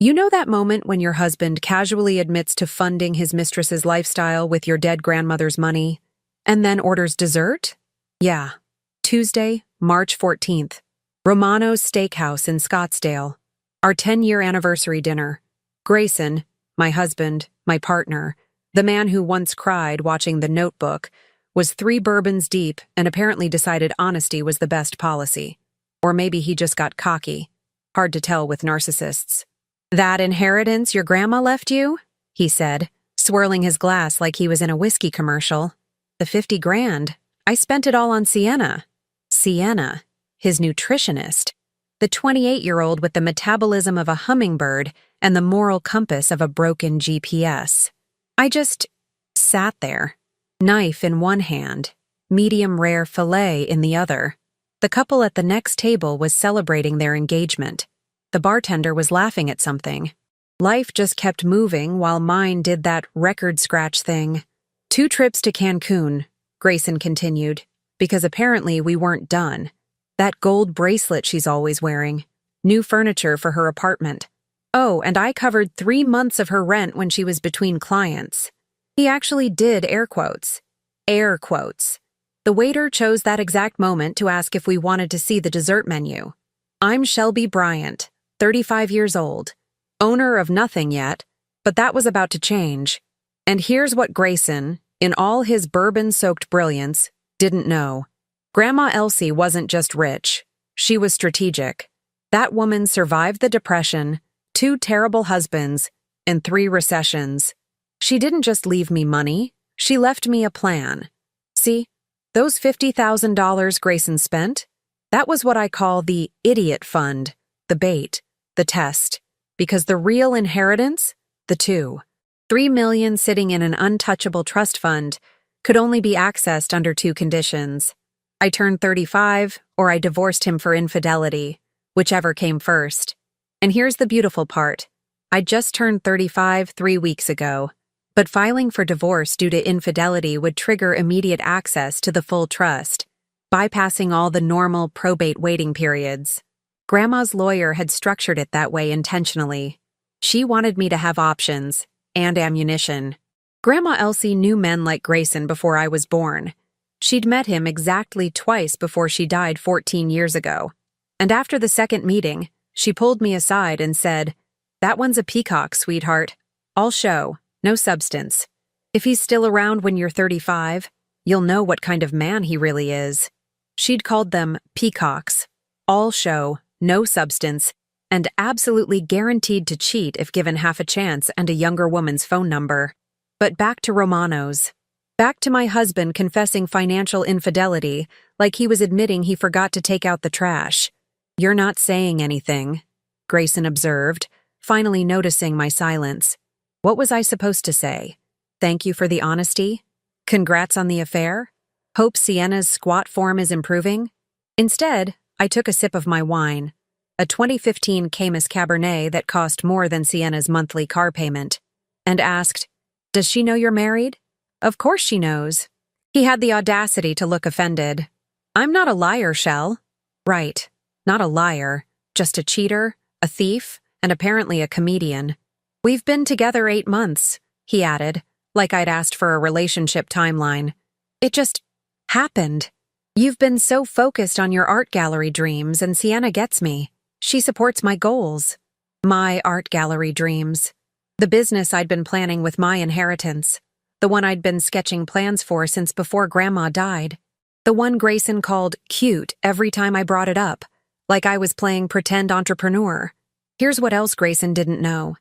You know that moment when your husband casually admits to funding his mistress's lifestyle with your dead grandmother's money, and then orders dessert? Yeah. Tuesday, March 14th. Romano's Steakhouse in Scottsdale. Our 10-year anniversary dinner. Grayson, my husband, my partner, the man who once cried watching The Notebook, was 3 bourbons deep and apparently decided honesty was the best policy. Or maybe he just got cocky. Hard to tell with narcissists. "That inheritance your grandma left you?" he said, swirling his glass like he was in a whiskey commercial. "The 50 grand. I spent it all on Sienna." Sienna, his nutritionist. The 28-year-old with the metabolism of a hummingbird and the moral compass of a broken GPS. I just sat there, knife in one hand, medium-rare filet in the other. The couple at the next table was celebrating their engagement. The bartender was laughing at something. Life just kept moving while mine did that record scratch thing. 2 trips to Cancun, Grayson continued, because apparently we weren't done. That gold bracelet she's always wearing. New furniture for her apartment. Oh, and I covered 3 months of her rent when she was between clients. He actually did air quotes. Air quotes. The waiter chose that exact moment to ask if we wanted to see the dessert menu. I'm Shelby Bryant, 35 years old, owner of nothing yet, but that was about to change. And here's what Grayson, in all his bourbon-soaked brilliance, didn't know. Grandma Elsie wasn't just rich. She was strategic. That woman survived the Depression, 2 terrible husbands, and 3 recessions. She didn't just leave me money, she left me a plan. See, those $50,000 Grayson spent? That was what I call the idiot fund, the bait, the test. Because the real inheritance, the 3 million sitting in an untouchable trust fund, could only be accessed under 2 conditions. I turned 35, or I divorced him for infidelity, whichever came first. And here's the beautiful part. I just turned 35 3 weeks ago, but filing for divorce due to infidelity would trigger immediate access to the full trust, bypassing all the normal probate waiting periods. Grandma's lawyer had structured it that way intentionally. She wanted me to have options and ammunition. Grandma Elsie knew men like Grayson before I was born. She'd met him exactly twice before she died 14 years ago. And after the second meeting, she pulled me aside and said, "That one's a peacock, sweetheart. All show, no substance. If he's still around when you're 35, you'll know what kind of man he really is." She'd called them peacocks. All show, no substance, and absolutely guaranteed to cheat if given half a chance and a younger woman's phone number. But back to Romano's. Back to my husband confessing financial infidelity, like he was admitting he forgot to take out the trash. "You're not saying anything," Grayson observed, finally noticing my silence. What was I supposed to say? Thank you for the honesty? Congrats on the affair? Hope Sienna's squat form is improving? Instead, I took a sip of my wine, a 2015 Camus Cabernet that cost more than Sienna's monthly car payment, and asked, "Does she know you're married?" "Of course she knows." He had the audacity to look offended. "I'm not a liar, Shell." "Right, not a liar, just a cheater, a thief, and apparently a comedian." "We've been together 8 months," he added, like I'd asked for a relationship timeline. "It just happened. You've been so focused on your art gallery dreams, and Sienna gets me. She supports my goals." My art gallery dreams. The business I'd been planning with my inheritance. The one I'd been sketching plans for since before Grandma died. The one Grayson called cute every time I brought it up, like I was playing pretend entrepreneur. Here's what else Grayson didn't know.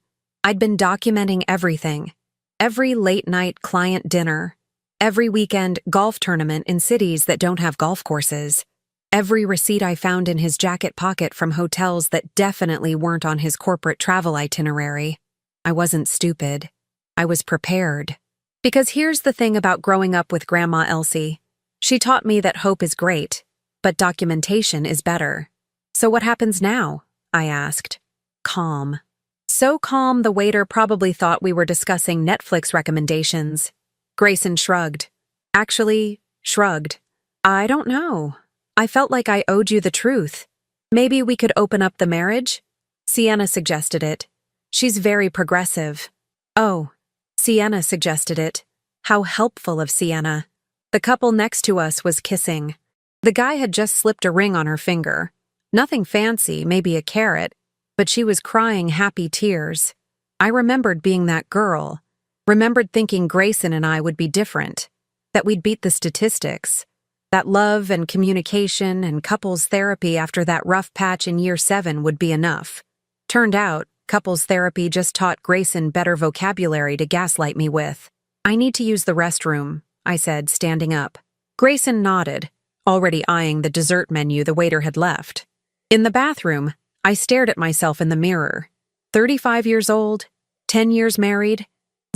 I'd been documenting everything. Every late-night client dinner. Every weekend golf tournament in cities that don't have golf courses. Every receipt I found in his jacket pocket from hotels that definitely weren't on his corporate travel itinerary. I wasn't stupid. I was prepared. Because here's the thing about growing up with Grandma Elsie. She taught me that hope is great, but documentation is better. "So what happens now?" I asked. Calm. So calm the waiter probably thought we were discussing Netflix recommendations. Grayson shrugged. Actually, shrugged. "I don't know. I felt like I owed you the truth. Maybe we could open up the marriage?" Sienna suggested it. She's very progressive. Oh, Sienna suggested it. How helpful of Sienna. The couple next to us was kissing. The guy had just slipped a ring on her finger. Nothing fancy, maybe a carrot, but she was crying happy tears. I remembered being that girl. Remembered thinking Grayson and I would be different. That we'd beat the statistics. That love and communication and couples therapy after that rough patch in year 7 would be enough. Turned out, couples therapy just taught Grayson better vocabulary to gaslight me with. I need to use the restroom, I said, standing up. Grayson nodded, already eyeing the dessert menu the waiter had left. In the bathroom, I stared at myself in the mirror. 35 years old, 10 years married,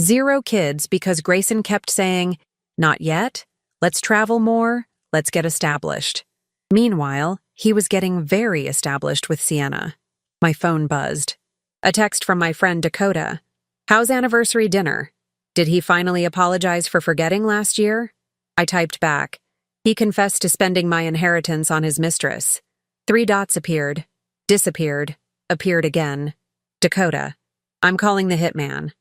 0 kids because Grayson kept saying, "Not yet, let's travel more, let's get established." Meanwhile, he was getting very established with Sienna. My phone buzzed. A text from my friend Dakota. "How's anniversary dinner? Did he finally apologize for forgetting last year?" I typed back. He confessed to spending my inheritance on his mistress. 3 dots appeared, disappeared, appeared again. Dakota. "I'm calling the hitman."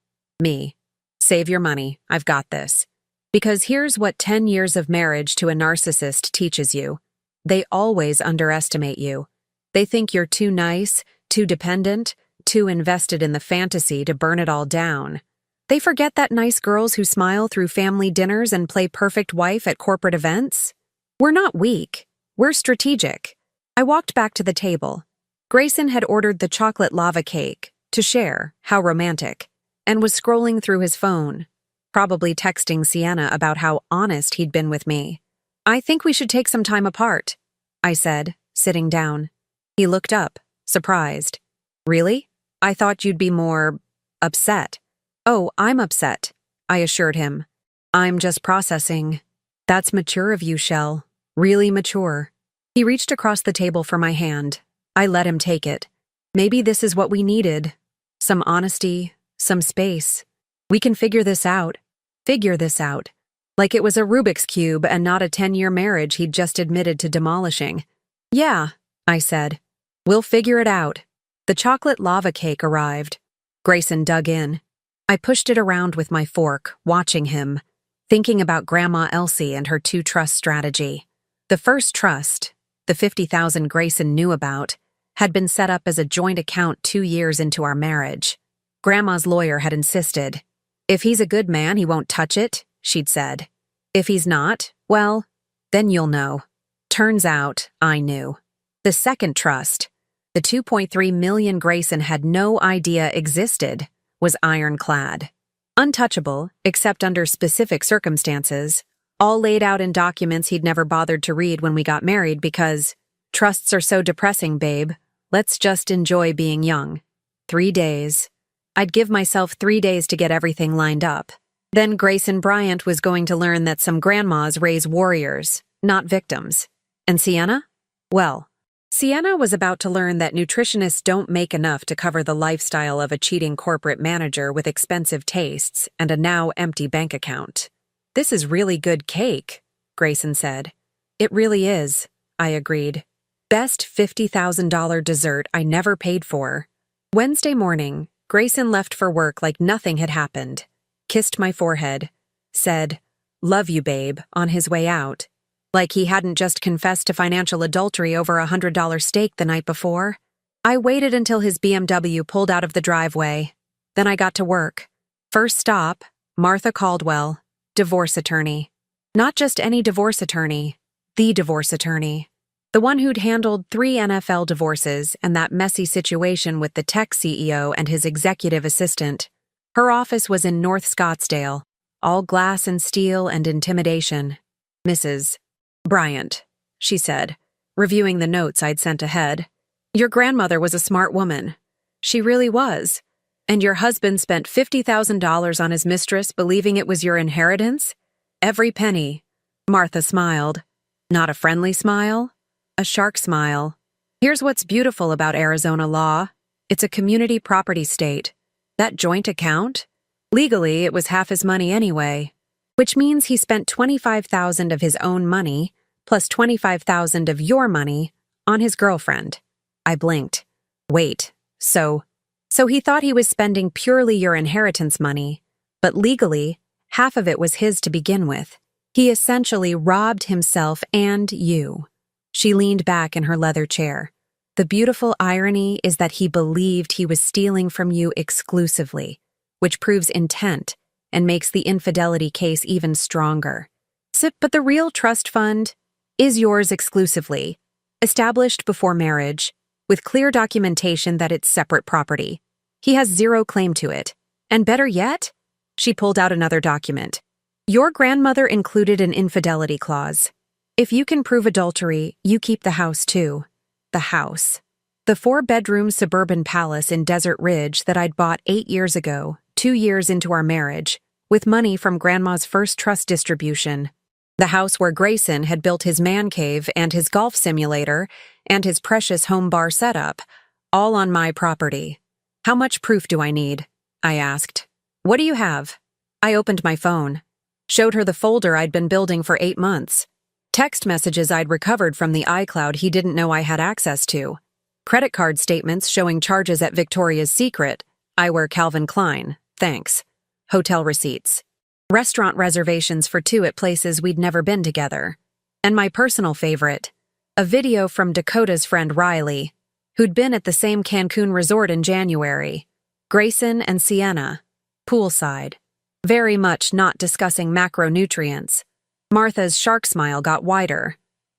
Me. "Save your money, I've got this." Because here's what 10 years of marriage to a narcissist teaches you. They always underestimate you. They think you're too nice, too dependent, too invested in the fantasy to burn it all down. They forget that nice girls who smile through family dinners and play perfect wife at corporate events? We're not weak. We're strategic. I walked back to the table. Grayson had ordered the chocolate lava cake, to share, how romantic, and was scrolling through his phone, probably texting Sienna about how honest he'd been with me. "I think we should take some time apart," I said, sitting down. He looked up, surprised. "Really? I thought you'd be more upset." "Oh, I'm upset," I assured him. "I'm just processing." "That's mature of you, Shell. Really mature." He reached across the table for my hand. I let him take it. Maybe this is what we needed. Some honesty, some space. We can figure this out. Figure this out. Like it was a Rubik's Cube and not a 10-year marriage he'd just admitted to demolishing. "Yeah," I said. "We'll figure it out." The chocolate lava cake arrived. Grayson dug in. I pushed it around with my fork, watching him, thinking about Grandma Elsie and her 2-trust strategy. The first trust, the $50,000 Grayson knew about, had been set up as a joint account 2 years into our marriage. Grandma's lawyer had insisted. "If he's a good man, he won't touch it," she'd said. "If he's not, well, then you'll know." Turns out, I knew. The second trust, the $2.3 million Grayson had no idea existed, was ironclad. Untouchable, except under specific circumstances, all laid out in documents he'd never bothered to read when we got married because, "Trusts are so depressing, babe. Let's just enjoy being young." 3 days. I'd give myself 3 days to get everything lined up. Then Grayson Bryant was going to learn that some grandmas raise warriors, not victims. And Sienna? Well, Sienna was about to learn that nutritionists don't make enough to cover the lifestyle of a cheating corporate manager with expensive tastes and a now empty bank account. "This is really good cake," Grayson said. "It really is," I agreed. Best $50,000 dessert I never paid for. Wednesday morning, Grayson left for work like nothing had happened, kissed my forehead, said, "Love you, babe," on his way out. Like he hadn't just confessed to financial adultery over a $100 steak the night before. I waited until his BMW pulled out of the driveway. Then I got to work. First stop, Martha Caldwell, divorce attorney. Not just any divorce attorney, the divorce attorney. The one who'd handled 3 NFL divorces and that messy situation with the tech CEO and his executive assistant. Her office was in North Scottsdale, all glass and steel and intimidation. "Mrs. Bryant," she said, reviewing the notes I'd sent ahead. "Your grandmother was a smart woman. She really was. And your husband spent $50,000 on his mistress believing it was your inheritance? Every penny." Martha smiled. Not a friendly smile, a shark smile. "Here's what's beautiful about Arizona law. It's a community property state. That joint account? Legally, it was half his money anyway. Which means he spent $25,000 of his own money, plus $25,000 of your money, on his girlfriend." I blinked. "Wait, so So he thought he was spending purely your inheritance money, but legally, half of it was his to begin with. He essentially robbed himself and you. She leaned back in her leather chair. The beautiful irony is that he believed he was stealing from you exclusively, which proves intent and makes the infidelity case even stronger. But the real trust fund is yours exclusively, established before marriage, with clear documentation that it's separate property. He has zero claim to it. And better yet, she pulled out another document. Your grandmother included an infidelity clause. If you can prove adultery, you keep the house too. The house. The 4-bedroom suburban palace in Desert Ridge that I'd bought 8 years ago, 2 years into our marriage, with money from Grandma's first trust distribution. The house where Grayson had built his man cave and his golf simulator and his precious home bar setup, all on my property. How much proof do I need? I asked. What do you have? I opened my phone. Showed her the folder I'd been building for 8 months. Text messages I'd recovered from the iCloud he didn't know I had access to. Credit card statements showing charges at Victoria's Secret. I wear Calvin Klein, thanks. Hotel receipts. Restaurant reservations for 2 at places we'd never been together. And my personal favorite, a video from Dakota's friend Riley, who'd been at the same Cancun resort in January. Grayson and Sienna. Poolside. Very much not discussing macronutrients. Martha's shark smile got wider.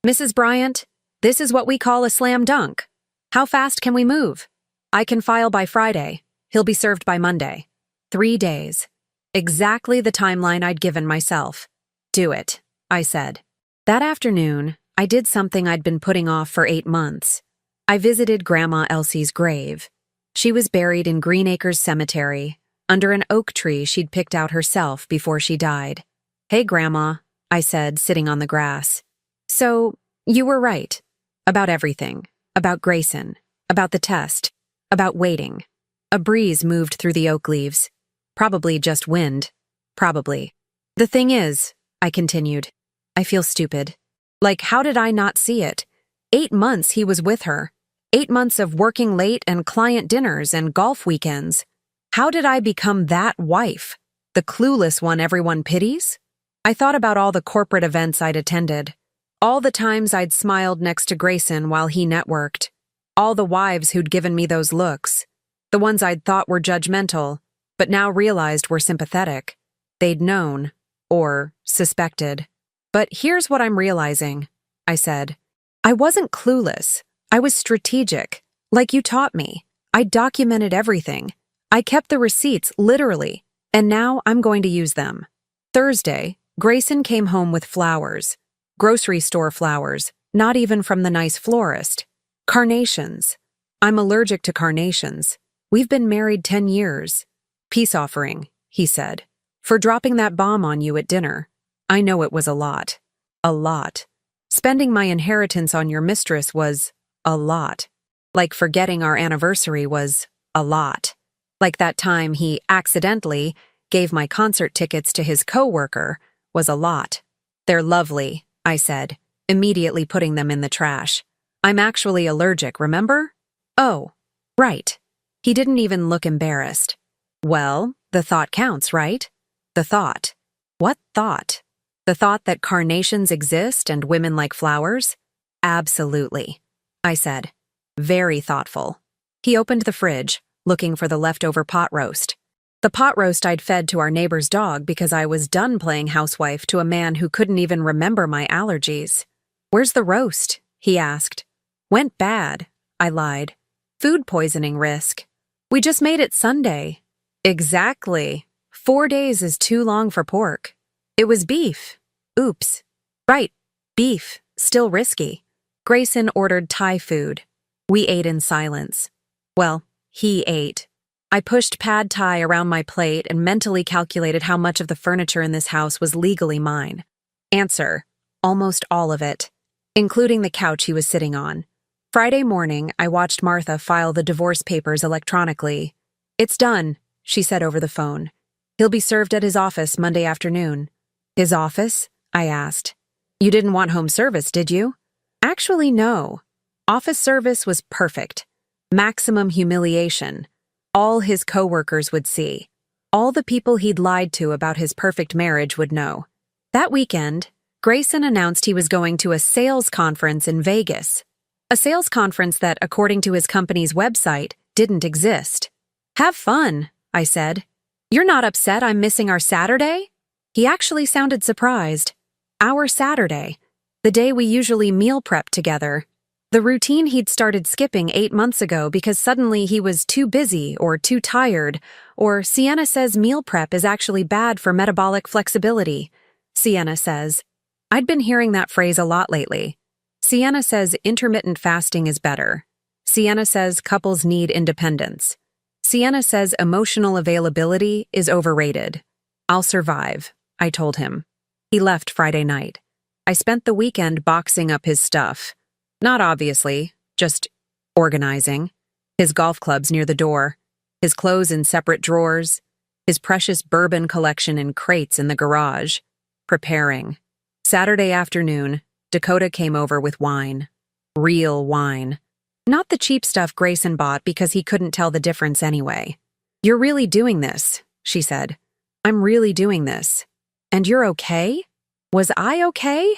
Mrs. Bryant, this is what we call a slam dunk. How fast can we move? I can file by Friday. He'll be served by Monday. 3 days. Exactly the timeline I'd given myself. Do it, I said. That afternoon, I did something I'd been putting off for 8 months. I visited Grandma Elsie's grave. She was buried in Green Acres Cemetery, under an oak tree she'd picked out herself before she died. Hey, Grandma, I said, sitting on the grass. So, you were right. About everything. About Grayson. About the test. About waiting. A breeze moved through the oak leaves. Probably just wind. Probably. The thing is, I continued, I feel stupid. Like, how did I not see it? 8 months he was with her. 8 months of working late and client dinners and golf weekends. How did I become that wife? The clueless one everyone pities? I thought about all the corporate events I'd attended. All the times I'd smiled next to Grayson while he networked. All the wives who'd given me those looks. The ones I'd thought were judgmental, but now realized were sympathetic. They'd known, or suspected. But here's what I'm realizing, I said. I wasn't clueless. I was strategic, like you taught me. I documented everything. I kept the receipts, literally, and now I'm going to use them. Thursday, Grayson came home with flowers. Grocery store flowers, not even from the nice florist. Carnations. I'm allergic to carnations. We've been married 10 years. Peace offering, he said, for dropping that bomb on you at dinner. I know it was a lot. A lot. Spending my inheritance on your mistress was a lot. Like forgetting our anniversary was a lot. Like that time he accidentally gave my concert tickets to his coworker was a lot. They're lovely, I said, immediately putting them in the trash. I'm actually allergic, remember? Oh, right. He didn't even look embarrassed. Well, the thought counts, right? The thought. What thought? The thought that carnations exist and women like flowers? Absolutely, I said. Very thoughtful. He opened the fridge, looking for the leftover pot roast. The pot roast I'd fed to our neighbor's dog because I was done playing housewife to a man who couldn't even remember my allergies. Where's the roast? He asked. Went bad, I lied. Food poisoning risk. We just made it Sunday. Exactly. 4 days is too long for pork. It was beef. Oops. Right. Beef. Still risky. Grayson ordered Thai food. We ate in silence. Well, he ate. I pushed pad thai around my plate and mentally calculated how much of the furniture in this house was legally mine. Answer: almost all of it, including the couch he was sitting on. Friday morning, I watched Martha file the divorce papers electronically. It's done, she said over the phone. He'll be served at his office Monday afternoon. His office? I asked. You didn't want home service, did you? Actually, no. Office service was perfect. Maximum humiliation. All his coworkers would see. All the people he'd lied to about his perfect marriage would know. That weekend, Grayson announced he was going to a sales conference in Vegas. A sales conference that, according to his company's website, didn't exist. "Have fun," I said. "You're not upset I'm missing our Saturday?" He actually sounded surprised. Our Saturday, the day we usually meal prep together. The routine he'd started skipping 8 months ago because suddenly he was too busy or too tired, or Sienna says meal prep is actually bad for metabolic flexibility. Sienna says. I'd been hearing that phrase a lot lately. Sienna says intermittent fasting is better. Sienna says couples need independence. Sienna says emotional availability is overrated. "I'll survive," I told him. He left Friday night. I spent the weekend boxing up his stuff. Not obviously, just organizing. His golf clubs near the door, his clothes in separate drawers, his precious bourbon collection in crates in the garage. Preparing. Saturday afternoon, Dakota came over with wine. Real wine. Not the cheap stuff Grayson bought because he couldn't tell the difference anyway. "You're really doing this," she said. "I'm really doing this. And you're okay?" Was I okay?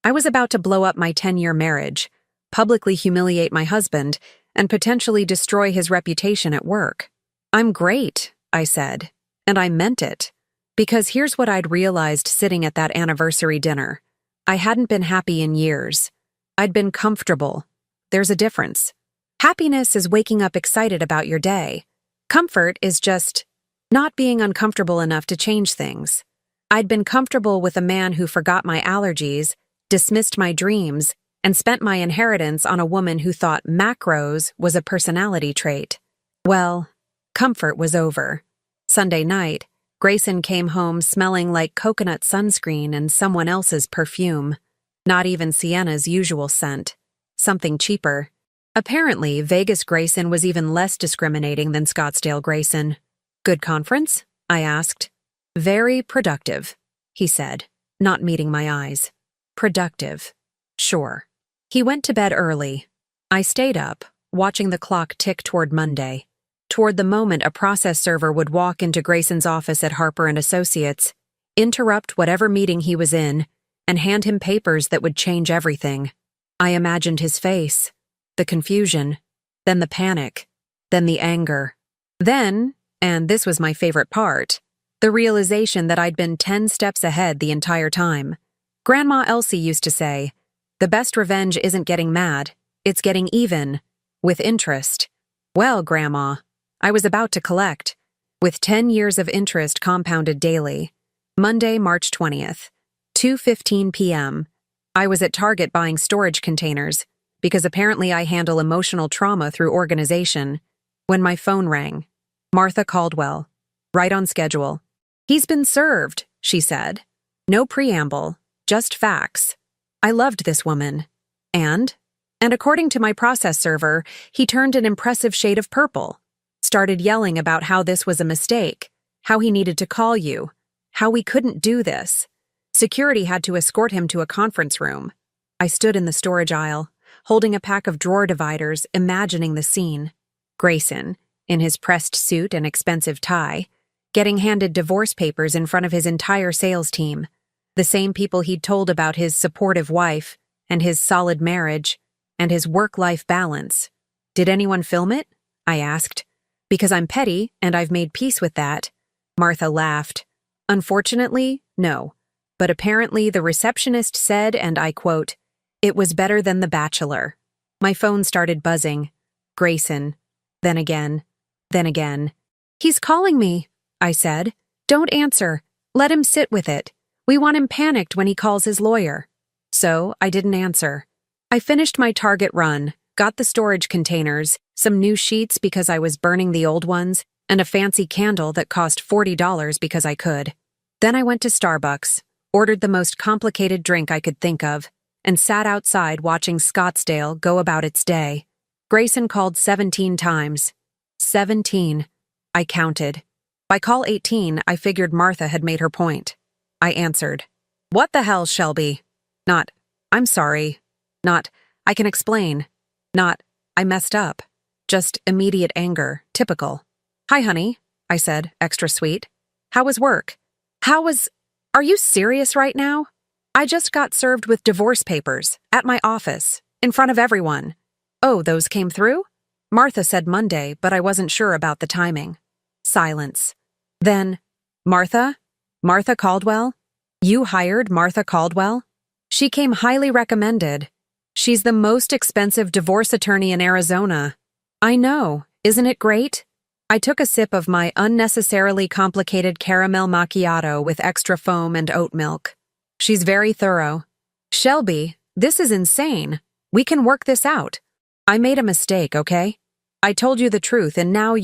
I was about to blow up my 10-year marriage, publicly humiliate my husband, and potentially destroy his reputation at work. "I'm great," I said, and I meant it. Because here's what I'd realized sitting at that anniversary dinner. I hadn't been happy in years. I'd been comfortable. There's a difference. Happiness is waking up excited about your day. Comfort is just not being uncomfortable enough to change things. I'd been comfortable with a man who forgot my allergies, dismissed my dreams, and spent my inheritance on a woman who thought macros was a personality trait. Well, comfort was over. Sunday night, Grayson came home smelling like coconut sunscreen and someone else's perfume. Not even Sienna's usual scent. Something cheaper. Apparently, Vegas Grayson was even less discriminating than Scottsdale Grayson. "Good conference?" I asked. "Very productive," he said, not meeting my eyes. "Productive. Sure." He went to bed early. I stayed up, watching the clock tick toward Monday. Toward the moment a process server would walk into Grayson's office at Harper & Associates, interrupt whatever meeting he was in, and hand him papers that would change everything. I imagined his face, the confusion, then the panic, then the anger. Then, and this was my favorite part, the realization that I'd been 10 steps ahead the entire time. Grandma Elsie used to say, "The best revenge isn't getting mad, it's getting even, with interest." Well, Grandma, I was about to collect, with 10 years of interest compounded daily. Monday, March 20th, 2:15 p.m. I was at Target buying storage containers, because apparently I handle emotional trauma through organization, when my phone rang. Martha Caldwell. Right on schedule. "He's been served," she said. No preamble, just facts. I loved this woman. And according to my process server, he turned an impressive shade of purple. Started yelling about how this was a mistake, how he needed to call you, how we couldn't do this. Security had to escort him to a conference room. I stood in the storage aisle, holding a pack of drawer dividers, imagining the scene. Grayson, in his pressed suit and expensive tie, getting handed divorce papers in front of his entire sales team. The same people he'd told about his supportive wife, and his solid marriage, and his work-life balance. "Did anyone film it?" I asked. "Because I'm petty, and I've made peace with that." Martha laughed. "Unfortunately, no. But apparently the receptionist said, and I quote, 'It was better than The Bachelor.'" My phone started buzzing. Grayson. Then again. Then again. "He's calling me," I said. "Don't answer. Let him sit with it. We want him panicked when he calls his lawyer." So I didn't answer. I finished my Target run, got the storage containers, some new sheets because I was burning the old ones, and a fancy candle that cost $40 because I could. Then I went to Starbucks, ordered the most complicated drink I could think of, and sat outside watching Scottsdale go about its day. Grayson called 17 times. 17. I counted. By call 18, I figured Martha had made her point. I answered. "What the hell, Shelby?" Not, "I'm sorry." Not, "I can explain." Not, "I messed up." Just immediate anger, typical. Hi, honey, I said, extra sweet. How was work? Are you serious right now? I just got served with divorce papers at my office, in front of everyone. Oh, those came through? Martha said Monday, but I wasn't sure about the timing. Silence. Then, Martha? Martha Caldwell? You hired Martha Caldwell? She came highly recommended. She's the most expensive divorce attorney in Arizona. I know, isn't it great? I took a sip of my unnecessarily complicated caramel macchiato with extra foam and oat milk. She's very thorough. Shelby, this is insane. We can work this out. I made a mistake, okay? I told you the truth and now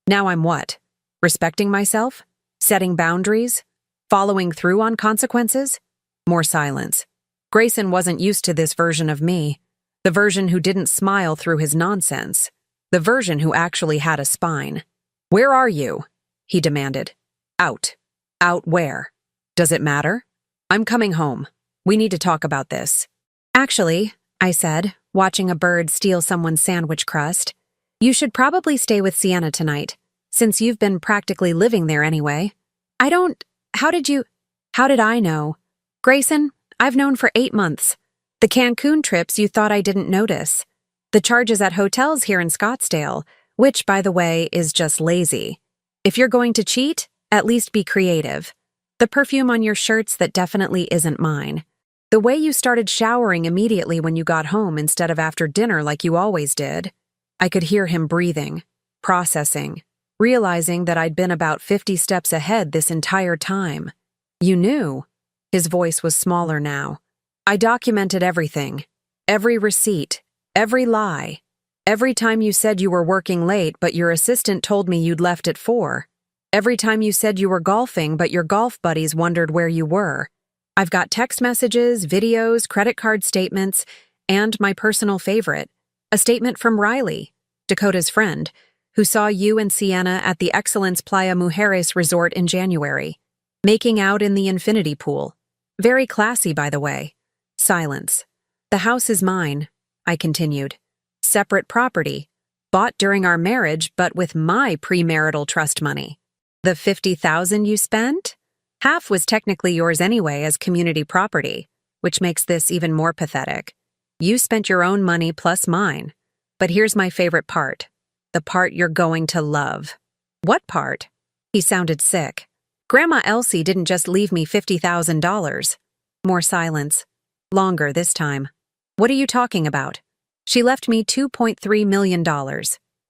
I'm what? Respecting myself? Setting boundaries? Following through on consequences? More silence. Grayson wasn't used to this version of me. The version who didn't smile through his nonsense. The version who actually had a spine. Where are you? He demanded. Out. Out where? Does it matter? I'm coming home. We need to talk about this. Actually, I said, watching a bird steal someone's sandwich crust, you should probably stay with Sienna tonight, since you've been practically living there anyway. How did I know? Grayson, I've known for 8 months. The Cancun trips you thought I didn't notice. The charges at hotels here in Scottsdale, which, by the way, is just lazy. If you're going to cheat, at least be creative. The perfume on your shirts that definitely isn't mine. The way you started showering immediately when you got home instead of after dinner like you always did. I could hear him breathing, processing, realizing that I'd been about 50 steps ahead this entire time. You knew. His voice was smaller now. I documented everything. Every receipt. Every lie. Every time you said you were working late but your assistant told me you'd left at 4. Every time you said you were golfing but your golf buddies wondered where you were. I've got text messages, videos, credit card statements, and my personal favorite, a statement from Riley, Dakota's friend, who saw you and Sienna at the Excellence Playa Mujeres resort in January, making out in the infinity pool. Very classy, by the way. Silence. The house is mine, I continued. Separate property, bought during our marriage but with my premarital trust money. The $50,000 you spent? Half was technically yours anyway as community property, which makes this even more pathetic. You spent your own money plus mine. But here's my favorite part. The part you're going to love. What part? He sounded sick. Grandma Elsie didn't just leave me $50,000. More silence. Longer this time. What are you talking about? She left me $2.3 million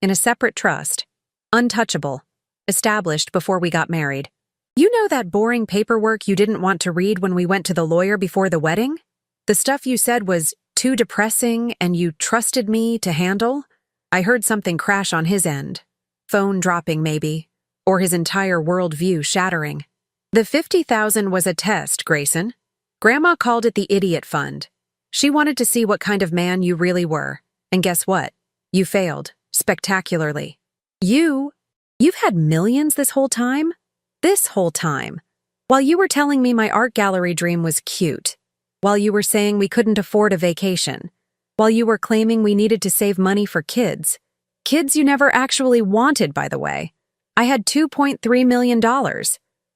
in a separate trust. Untouchable. Established before we got married. You know that boring paperwork you didn't want to read when we went to the lawyer before the wedding? The stuff you said was too depressing and you trusted me to handle? I heard something crash on his end. Phone dropping maybe. Or his entire worldview shattering. The $50,000 was a test, Grayson. Grandma called it the idiot fund. She wanted to see what kind of man you really were. And guess what? You failed. Spectacularly. You've had millions this whole time? This whole time. While you were telling me my art gallery dream was cute. While you were saying we couldn't afford a vacation. While you were claiming we needed to save money for kids. Kids you never actually wanted, by the way. I had $2.3 million.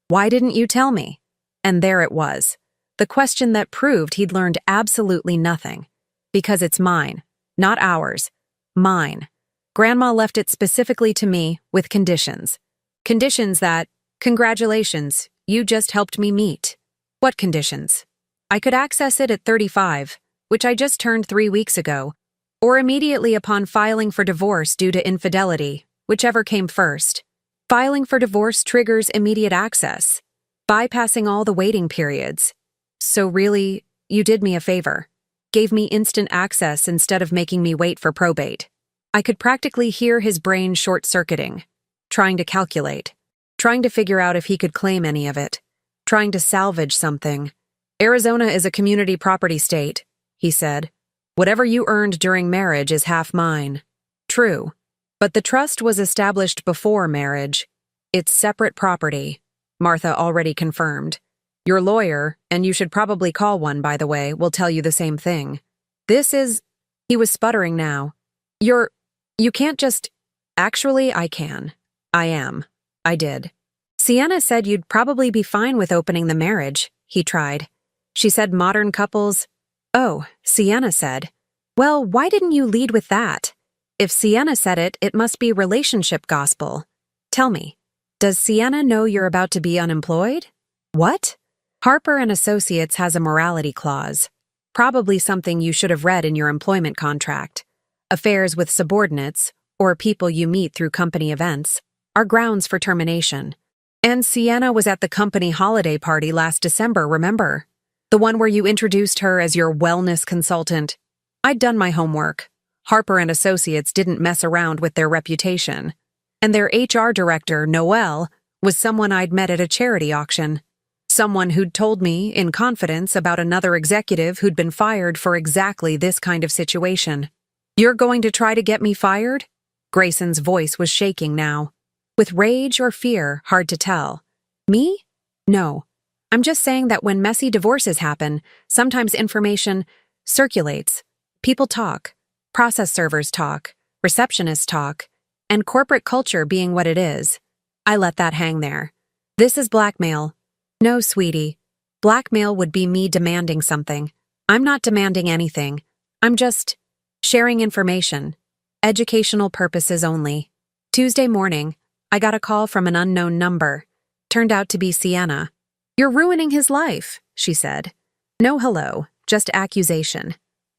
Why didn't you tell me? And there it was. The question that proved he'd learned absolutely nothing. Because it's mine, not ours. Mine. Grandma left it specifically to me with conditions. Conditions that, congratulations, you just helped me meet. What conditions? I could access it at 35, which I just turned 3 weeks ago, or immediately upon filing for divorce due to infidelity, whichever came first. Filing for divorce triggers immediate access, bypassing all the waiting periods. So really, you did me a favor. Gave me instant access instead of making me wait for probate. I could practically hear his brain short-circuiting, trying to calculate, trying to figure out if he could claim any of it, trying to salvage something. Arizona is a community property state, he said. Whatever you earned during marriage is half mine. True. But the trust was established before marriage. It's separate property, Martha already confirmed. Your lawyer, and you should probably call one, by the way, will tell you the same thing. He was sputtering now. You can't just, actually, I can. I am. I did. Sienna said you'd probably be fine with opening the marriage, he tried. She said modern couples. Oh, Sienna said. Well, why didn't you lead with that? If Sienna said it, it must be relationship gospel. Tell me, does Sienna know you're about to be unemployed? What? Harper and Associates has a morality clause. Probably something you should have read in your employment contract. Affairs with subordinates, or people you meet through company events, are grounds for termination. And Sienna was at the company holiday party last December, remember? The one where you introduced her as your wellness consultant. I'd done my homework. Harper and Associates didn't mess around with their reputation. And their HR director, Noelle, was someone I'd met at a charity auction. Someone who'd told me, in confidence, about another executive who'd been fired for exactly this kind of situation. You're going to try to get me fired? Grayson's voice was shaking now. With rage or fear, hard to tell. Me? No. I'm just saying that when messy divorces happen, sometimes information circulates. People talk. Process servers talk. Receptionists talk. And corporate culture being what it is. I let that hang there. This is blackmail. No, sweetie. Blackmail would be me demanding something. I'm not demanding anything. I'm just sharing information. Educational purposes only. Tuesday morning, I got a call from an unknown number. Turned out to be Sienna. You're ruining his life, she said. No hello, just accusation.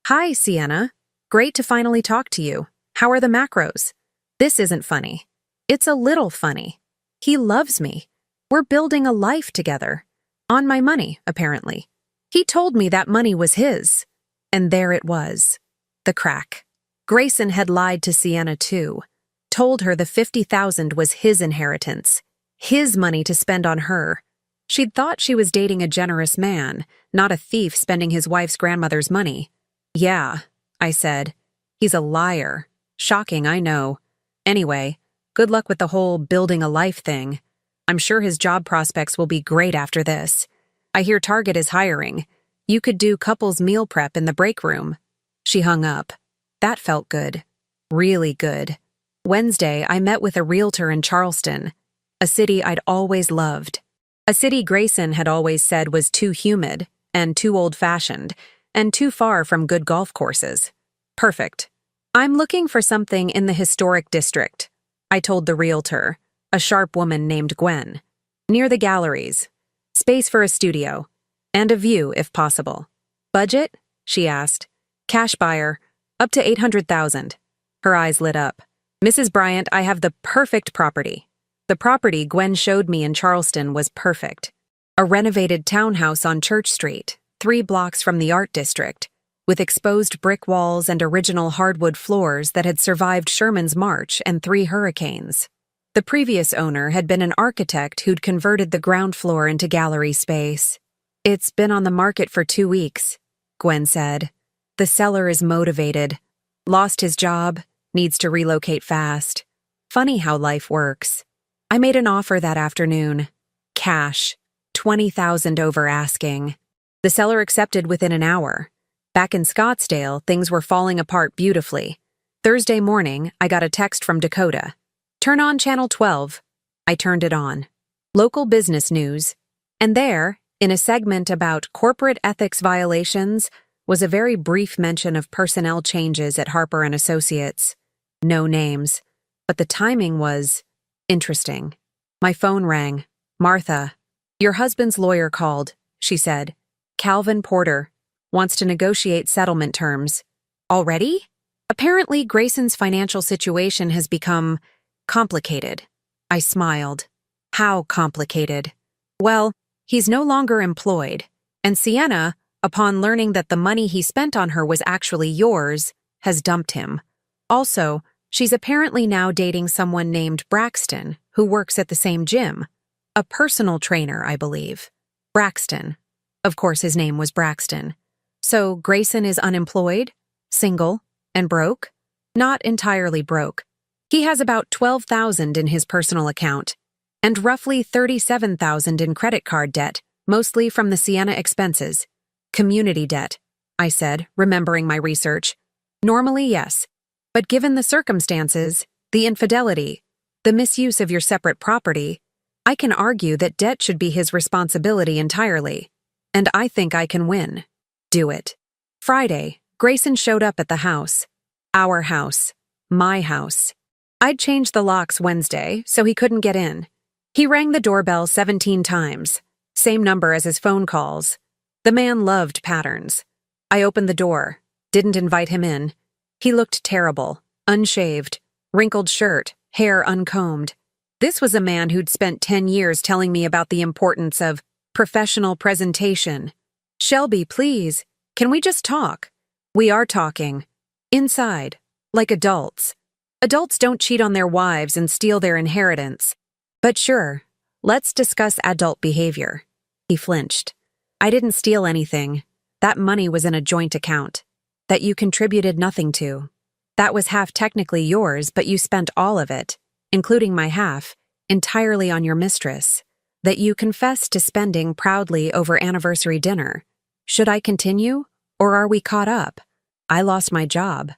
Hi, Sienna. Great to finally talk to you. How are the macros? This isn't funny. It's a little funny. He loves me. We're building a life together. On my money, apparently. He told me that money was his. And there it was. The crack. Grayson had lied to Sienna too. Told her the $50,000 was his inheritance. His money to spend on her. She'd thought she was dating a generous man, not a thief spending his wife's grandmother's money. Yeah, I said. He's a liar. Shocking, I know. Anyway, good luck with the whole building a life thing. I'm sure his job prospects will be great after this. I hear Target is hiring. You could do couples meal prep in the break room. She hung up. That felt good. Really good. Wednesday, I met with a realtor in Charleston, a city I'd always loved. A city Grayson had always said was too humid and too old-fashioned and too far from good golf courses. Perfect. I'm looking for something in the historic district, I told the realtor, a sharp woman named Gwen. Near the galleries. Space for a studio. And a view, if possible. Budget? She asked. Cash buyer. Up to $800,000. Her eyes lit up. Mrs. Bryant, I have the perfect property. The property Gwen showed me in Charleston was perfect. A renovated townhouse on Church Street, 3 blocks from the art district, with exposed brick walls and original hardwood floors that had survived Sherman's March and 3 hurricanes. The previous owner had been an architect who'd converted the ground floor into gallery space. It's been on the market for 2 weeks, Gwen said. The seller is motivated. Lost his job, needs to relocate fast. Funny how life works. I made an offer that afternoon. Cash. $20,000 over asking. The seller accepted within an hour. Back in Scottsdale, things were falling apart beautifully. Thursday morning, I got a text from Dakota. Turn on Channel 12. I turned it on. Local business news. And there, in a segment about corporate ethics violations, was a very brief mention of personnel changes at Harper and Associates. No names. But the timing was interesting. My phone rang. Martha. Your husband's lawyer called, she said. Calvin Porter. Wants to negotiate settlement terms. Already? Apparently, Grayson's financial situation has become complicated. I smiled. How complicated? Well, he's no longer employed, and Sienna, upon learning that the money he spent on her was actually yours, has dumped him. Also, she's apparently now dating someone named Braxton, who works at the same gym. A personal trainer, I believe. Braxton. Of course, his name was Braxton. So Grayson is unemployed, single, and broke? Not entirely broke. He has about $12,000 in his personal account, and roughly $37,000 in credit card debt, mostly from the Sienna expenses. Community debt, I said, remembering my research. Normally, yes. But given the circumstances, the infidelity, The misuse of your separate property. I can argue that debt should be his responsibility entirely. And I think I can win. Do it. Friday, Grayson showed up at the house. Our house. My house. I'd changed the locks Wednesday, so he couldn't get in. He rang the doorbell 17 times. Same number as his phone calls. The man loved patterns. I opened the door. Didn't invite him in. He looked terrible. Unshaved. Wrinkled shirt. Hair uncombed. This was a man who'd spent 10 years telling me about the importance of professional presentation. Shelby, please, can we just talk? We are talking. Inside. Like adults. Adults don't cheat on their wives and steal their inheritance. But sure, let's discuss adult behavior. He flinched. I didn't steal anything. That money was in a joint account. That you contributed nothing to. That was half technically yours, but you spent all of it, including my half, entirely on your mistress. That you confessed to spending proudly over anniversary dinner. Should I continue, or are we caught up? I lost my job.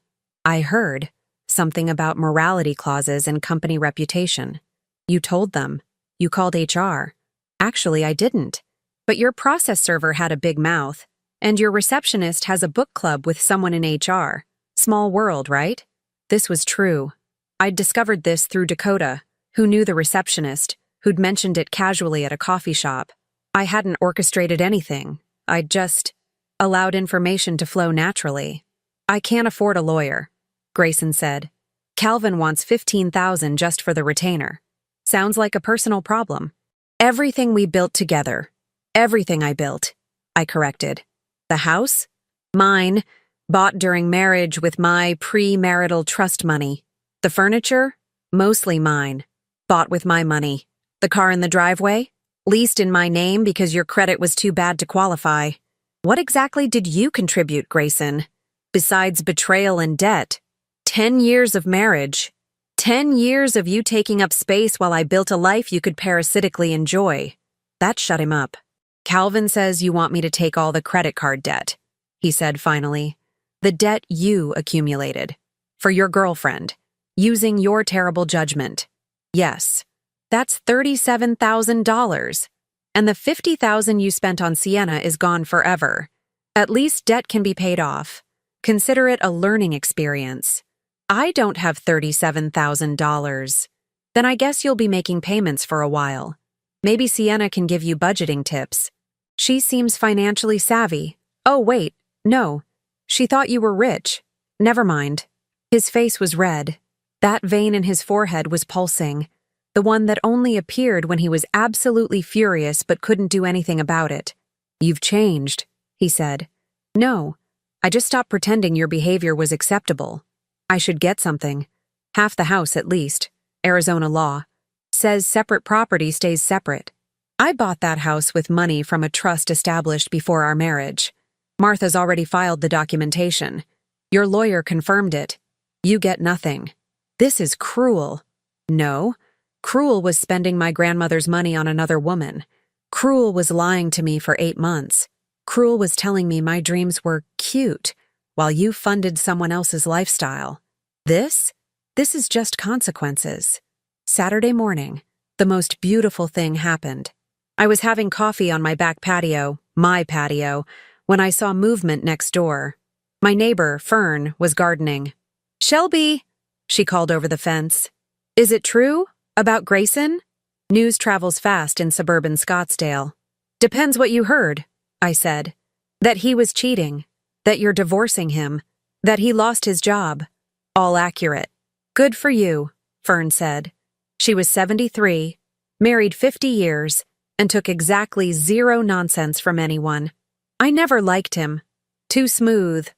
I heard something about morality clauses and company reputation. You told them. You called HR. Actually, I didn't. But your process server had a big mouth, and your receptionist has a book club with someone in HR. Small world, right? This was true. I'd discovered this through Dakota, who knew the receptionist, who'd mentioned it casually at a coffee shop. I hadn't orchestrated anything. I'd just allowed information to flow naturally. I can't afford a lawyer, Grayson said. Calvin wants $15,000 just for the retainer. Sounds like a personal problem. Everything we built together. Everything I built. I corrected. The house? Mine. Bought during marriage with my premarital trust money. The furniture? Mostly mine. Bought with my money. The car in the driveway? Leased in my name because your credit was too bad to qualify. What exactly did you contribute, Grayson? Besides betrayal and debt. 10 years of marriage. 10 years of you taking up space while I built a life you could parasitically enjoy. That shut him up. Calvin says you want me to take all the credit card debt, he said finally. The debt you accumulated. For your girlfriend. Using your terrible judgment. Yes. That's $37,000. And the $50,000 you spent on Sienna is gone forever. At least debt can be paid off. Consider it a learning experience. I don't have $37,000. Then I guess you'll be making payments for a while. Maybe Sienna can give you budgeting tips. She seems financially savvy. Oh, wait, no. She thought you were rich. Never mind. His face was red. That vein in his forehead was pulsing. The one that only appeared when he was absolutely furious but couldn't do anything about it. You've changed, he said. No, I just stopped pretending your behavior was acceptable. I should get something. Half the house at least. Arizona law. Says separate property stays separate. I bought that house with money from a trust established before our marriage. Martha's already filed the documentation. Your lawyer confirmed it. You get nothing. This is cruel. No. Cruel was spending my grandmother's money on another woman. Cruel was lying to me for 8 months. Cruel was telling me my dreams were cute, while you funded someone else's lifestyle. This is just consequences. Saturday morning, the most beautiful thing happened. I was having coffee on my back patio, my patio, when I saw movement next door. My neighbor, Fern, was gardening. Shelby, she called over the fence. Is it true? About Grayson? News travels fast in suburban Scottsdale. Depends what you heard, I said. That he was cheating. That you're divorcing him. That he lost his job. All accurate. Good for you, Fern said. She was 73, married 50 years, and took exactly zero nonsense from anyone. I never liked him. Too smooth.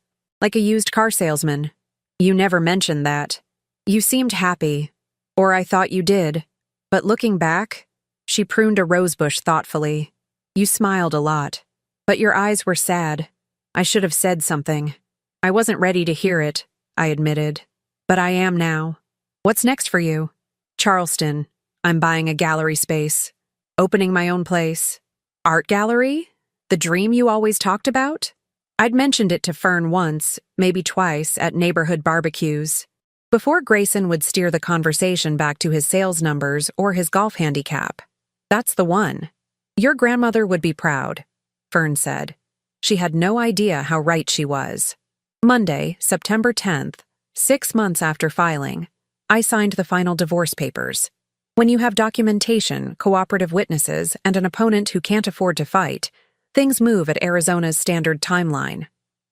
Like a used car salesman. You never mentioned that. You seemed happy. Or I thought you did. But looking back, she pruned a rosebush thoughtfully. You smiled a lot. But your eyes were sad. I should have said something. I wasn't ready to hear it, I admitted. But I am now. What's next for you? Charleston. I'm buying a gallery space. Opening my own place. Art gallery? The dream you always talked about? I'd mentioned it to Fern once, maybe twice, at neighborhood barbecues. before Grayson would steer the conversation back to his sales numbers or his golf handicap. "That's the one. Your grandmother would be proud," Fern said. She had no idea how right she was. Monday, September 10th, 6 months after filing, I signed the final divorce papers. When you have documentation, cooperative witnesses, and an opponent who can't afford to fight, things move at Arizona's standard timeline.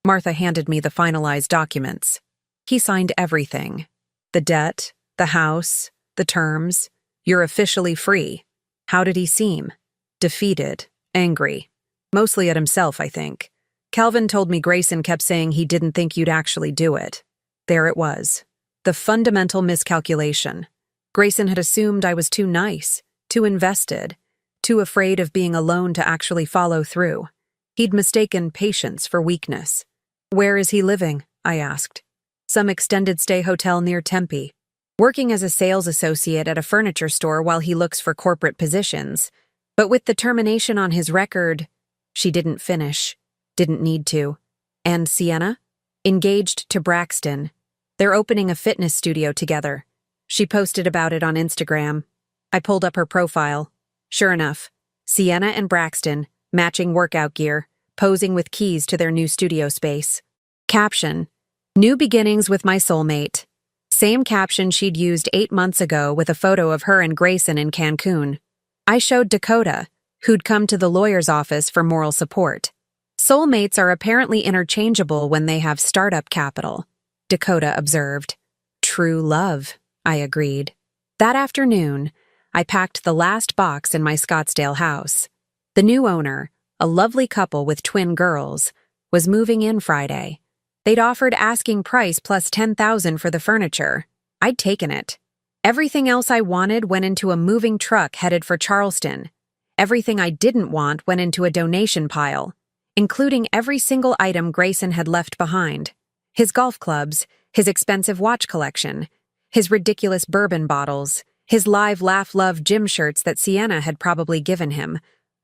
Martha handed me the finalized documents. He signed everything. The debt, the house, the terms. "You're officially free." How did he seem? Defeated, angry. Mostly at himself, I think. Calvin told me Grayson kept saying he didn't think you'd actually do it. There it was. The fundamental miscalculation. Grayson had assumed I was too nice, too invested, too afraid of being alone to actually follow through. He'd mistaken patience for weakness. "Where is he living?" I asked. "Some extended-stay hotel near Tempe. Working as a sales associate at a furniture store while he looks for corporate positions. But with the termination on his record..." She didn't finish. Didn't need to. "And Sienna?" "Engaged to Braxton. They're opening a fitness studio together. She posted about it on Instagram." I pulled up her profile. Sure enough, Sienna and Braxton, matching workout gear, posing with keys to their new studio space. Caption: "New beginnings with my soulmate." Same caption she'd used 8 months ago with a photo of her and Grayson in Cancun. I showed Dakota, who'd come to the lawyer's office for moral support. "Soulmates are apparently interchangeable when they have startup capital," Dakota observed. "True love," I agreed. That afternoon, I packed the last box in my Scottsdale house. The new owner, a lovely couple with twin girls, was moving in Friday. They'd offered asking price plus $10,000 for the furniture. I'd taken it. Everything else I wanted went into a moving truck headed for Charleston. Everything I didn't want went into a donation pile, including every single item Grayson had left behind. His golf clubs, his expensive watch collection, his ridiculous bourbon bottles, his live laugh love gym shirts that Sienna had probably given him.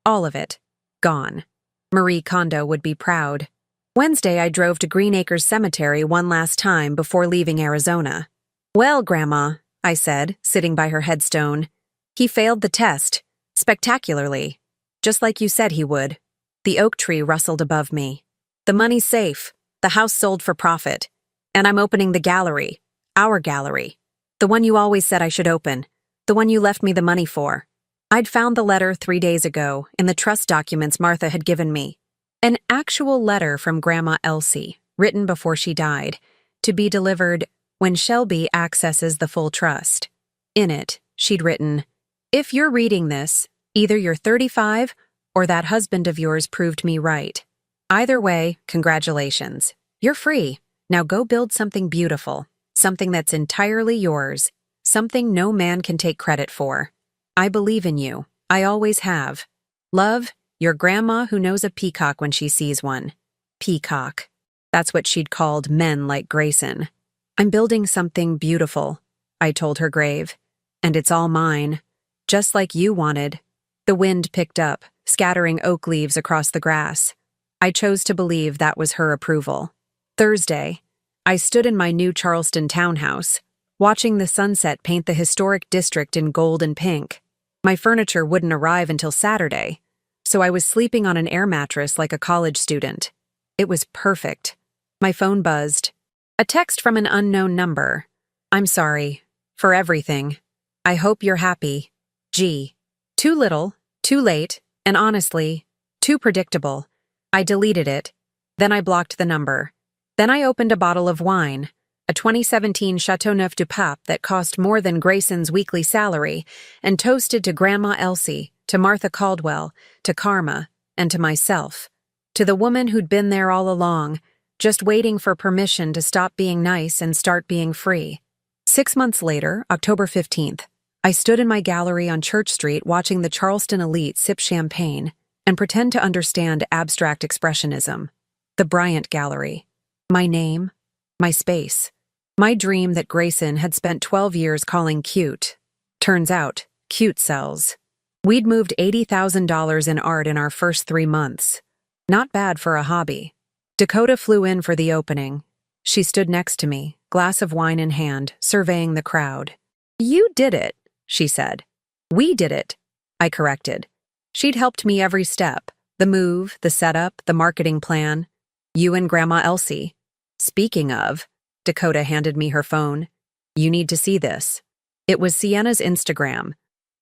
All of it. Gone. Marie Kondo would be proud. Wednesday, I drove to Green Acres Cemetery one last time before leaving Arizona. "Well, Grandma," I said, sitting by her headstone. "He failed the test. Spectacularly. Just like you said he would." The oak tree rustled above me. "The money's safe. The house sold for profit. And I'm opening the gallery. Our gallery. The one you always said I should open. The one you left me the money for." I'd found the letter 3 days ago in the trust documents Martha had given me. An actual letter from Grandma Elsie, written before she died, to be delivered when Shelby accesses the full trust. In it, she'd written, "If you're reading this, either you're 35 or that husband of yours proved me right. Either way, congratulations. You're free. Now go build something beautiful, something that's entirely yours, something no man can take credit for. I believe in you. I always have. Love, your grandma who knows a peacock when she sees one." Peacock. That's what she'd called men like Grayson. "I'm building something beautiful," I told her grave. "And it's all mine. Just like you wanted." The wind picked up, scattering oak leaves across the grass. I chose to believe that was her approval. Thursday, I stood in my new Charleston townhouse, watching the sunset paint the historic district in gold and pink. My furniture wouldn't arrive until Saturday, so I was sleeping on an air mattress like a college student. It was perfect. My phone buzzed. A text from an unknown number. "I'm sorry. For everything. I hope you're happy. G." Too little, too late, and honestly, too predictable. I deleted it. Then I blocked the number. Then I opened a bottle of wine, a 2017 Chateauneuf du Pape that cost more than Grayson's weekly salary, and toasted to Grandma Elsie, to Martha Caldwell, to Karma, and to myself. To the woman who'd been there all along, just waiting for permission to stop being nice and start being free. 6 months later, October 15th, I stood in my gallery on Church Street watching the Charleston elite sip champagne and pretend to understand abstract expressionism. The Bryant Gallery. My name, my space, my dream that Grayson had spent 12 years calling cute. Turns out, cute sells. We'd moved $80,000 in art in our first 3 months. Not bad for a hobby. Dakota flew in for the opening. She stood next to me, glass of wine in hand, surveying the crowd. "You did it," she said. "We did it," I corrected. She'd helped me every step, the move, the setup, the marketing plan. You and Grandma Elsie. Speaking of, Dakota handed me her phone. "You need to see this." It was Sienna's Instagram,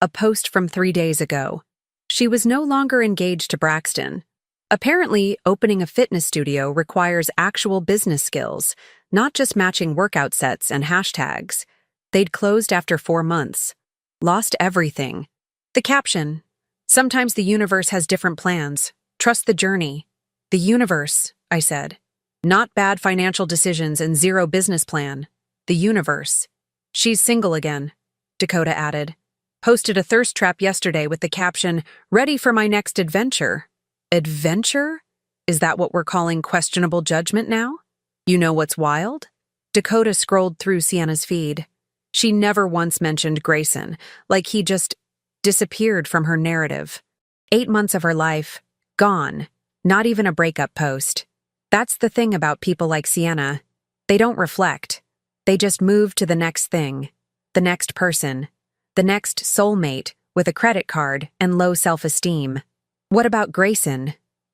a post from 3 days ago. She was no longer engaged to Braxton. Apparently, opening a fitness studio requires actual business skills, not just matching workout sets and hashtags. They'd closed after 4 months. Lost everything. The caption: "Sometimes the universe has different plans. Trust the journey." The universe, I said. Not bad financial decisions and zero business plan. The universe. "She's single again," Dakota added. "Posted a thirst trap yesterday with the caption, 'Ready for my next adventure.'" Adventure? Is that what we're calling questionable judgment now? You know what's wild? Dakota scrolled through Sienna's feed. She never once mentioned Grayson, like he just disappeared from her narrative. 8 months of her life, gone. Not even a breakup post. That's the thing about people like Sienna. They don't reflect. They just move to the next thing, the next person, the next soulmate with a credit card and low self-esteem. "What about Grayson?"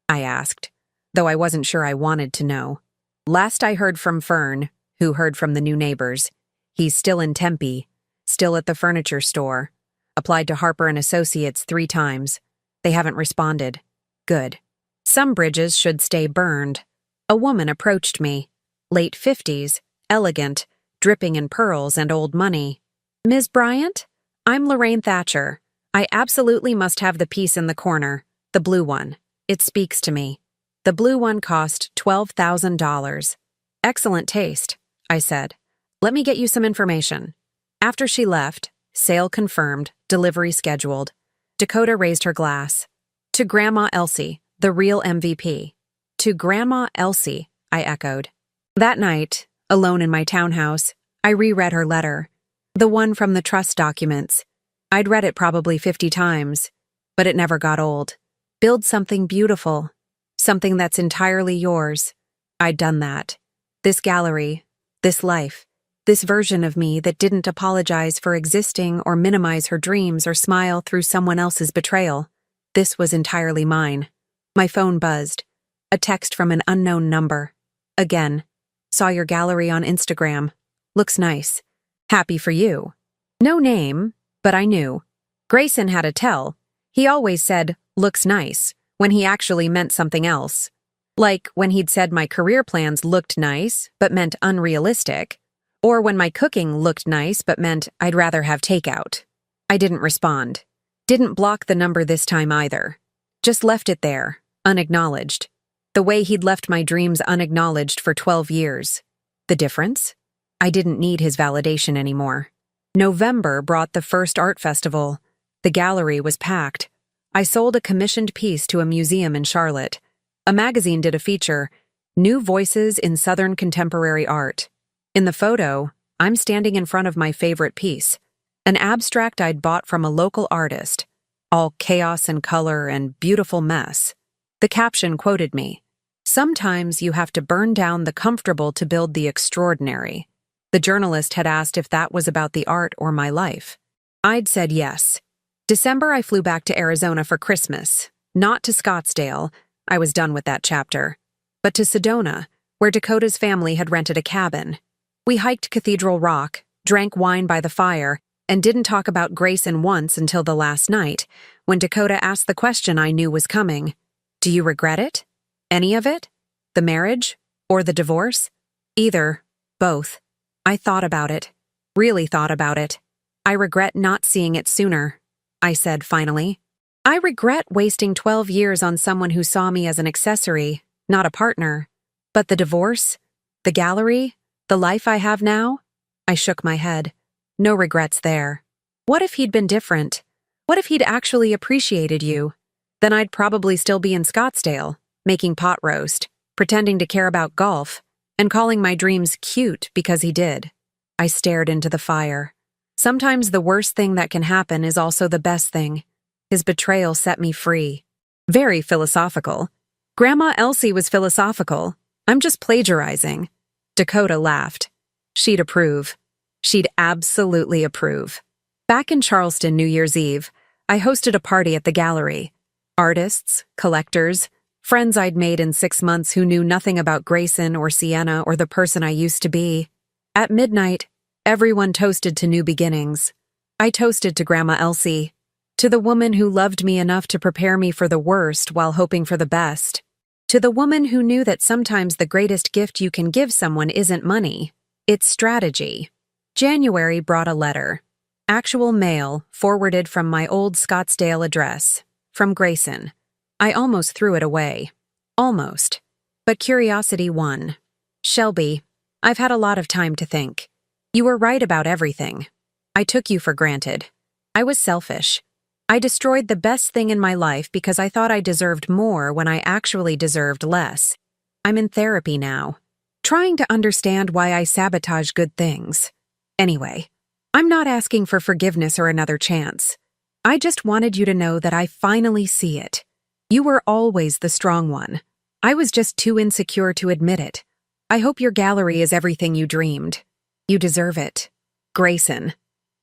I asked, though I wasn't sure I wanted to know. Last I heard from Fern, who heard from the new neighbors, he's still in Tempe, still at the furniture store. Applied to Harper and Associates 3 times. They haven't responded. Good. Some bridges should stay burned. A woman approached me. Late 50s, elegant, dripping in pearls and old money. "Ms. Bryant? I'm Lorraine Thatcher. I absolutely must have the piece in the corner, the blue one. It speaks to me." The blue one cost $12,000. "Excellent taste," I said. "Let me get you some information." After she left, sale confirmed, delivery scheduled, Dakota raised her glass. "To Grandma Elsie, the real MVP." "To Grandma Elsie," I echoed. That night, alone in my townhouse, I reread her letter. The one from the trust documents. I'd read it probably 50 times, but it never got old. Build something beautiful. Something that's entirely yours. I'd done that. This gallery, this life, this version of me that didn't apologize for existing or minimize her dreams or smile through someone else's betrayal. This was entirely mine. My phone buzzed. A text from an unknown number. Again. "Saw your gallery on Instagram. Looks nice. Happy for you." No name, but I knew. Grayson had a tell. He always said, "looks nice," when he actually meant something else. Like when he'd said my career plans looked nice, but meant unrealistic. Or when my cooking looked nice, but meant I'd rather have takeout. I didn't respond. Didn't block the number this time either. Just left it there, unacknowledged. The way he'd left my dreams unacknowledged for 12 years. The difference? I didn't need his validation anymore. November brought the first art festival. The gallery was packed. I sold a commissioned piece to a museum in Charlotte. A magazine did a feature, "New Voices in Southern Contemporary Art." In the photo, I'm standing in front of my favorite piece, an abstract I'd bought from a local artist, all chaos and color and beautiful mess. The caption quoted me, "Sometimes you have to burn down the comfortable to build the extraordinary." The journalist had asked if that was about the art or my life. I'd said yes. December, I flew back to Arizona for Christmas, not to Scottsdale, I was done with that chapter, but to Sedona, where Dakota's family had rented a cabin. We hiked Cathedral Rock, drank wine by the fire, and didn't talk about Grayson once until the last night, when Dakota asked the question I knew was coming. "Do you regret it? Any of it? The marriage? Or the divorce?" "Either. Both." I thought about it. Really thought about it. "I regret not seeing it sooner," I said finally. "I regret wasting 12 years on someone who saw me as an accessory, not a partner. But the divorce? The gallery? The life I have now?" I shook my head. No regrets there. What if he'd been different? What if he'd actually appreciated you? Then I'd probably still be in Scottsdale, making pot roast, pretending to care about golf, and calling my dreams cute because he did. I stared into the fire. Sometimes the worst thing that can happen is also the best thing. His betrayal set me free. Very philosophical. Grandma Elsie was philosophical. I'm just plagiarizing. Dakota laughed. She'd approve. She'd absolutely approve. Back in Charleston, New Year's Eve, I hosted a party at the gallery. Artists, collectors, friends I'd made in 6 months who knew nothing about Grayson or Sienna or the person I used to be. At midnight, everyone toasted to new beginnings. I toasted to Grandma Elsie, to the woman who loved me enough to prepare me for the worst while hoping for the best, to the woman who knew that sometimes the greatest gift you can give someone isn't money, it's strategy. January brought a letter. Actual mail, forwarded from my old Scottsdale address, from Grayson. I almost threw it away. Almost. But curiosity won. Shelby, I've had a lot of time to think. You were right about everything. I took you for granted. I was selfish. I destroyed the best thing in my life because I thought I deserved more when I actually deserved less. I'm in therapy now, trying to understand why I sabotage good things. Anyway, I'm not asking for forgiveness or another chance. I just wanted you to know that I finally see it. You were always the strong one. I was just too insecure to admit it. I hope your gallery is everything you dreamed. You deserve it. Grayson.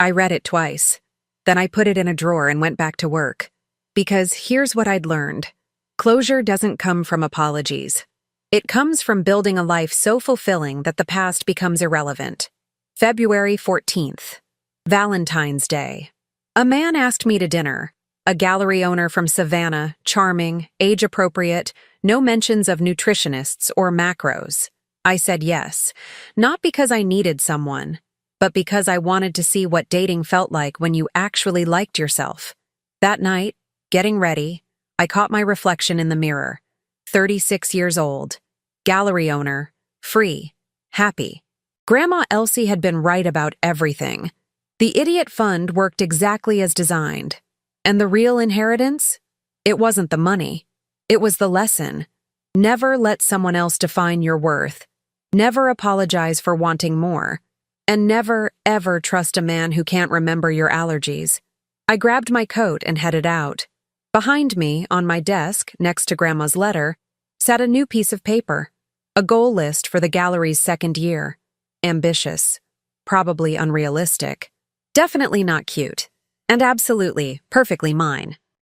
I read it twice. Then I put it in a drawer and went back to work. Because here's what I'd learned. Closure doesn't come from apologies. It comes from building a life so fulfilling that the past becomes irrelevant. February 14th. Valentine's Day. A man asked me to dinner. A gallery owner from Savannah, charming, age-appropriate, no mentions of nutritionists or macros. I said yes, not because I needed someone, but because I wanted to see what dating felt like when you actually liked yourself. That night, getting ready, I caught my reflection in the mirror. 36 years old, gallery owner, free, happy. Grandma Elsie had been right about everything. The idiot fund worked exactly as designed. And the real inheritance? It wasn't the money. It was the lesson. Never let someone else define your worth. Never apologize for wanting more. And never, ever trust a man who can't remember your allergies. I grabbed my coat and headed out. Behind me, on my desk, next to Grandma's letter, sat a new piece of paper. A goal list for the gallery's second year. Ambitious. Probably unrealistic. Definitely not cute. And absolutely, perfectly mine.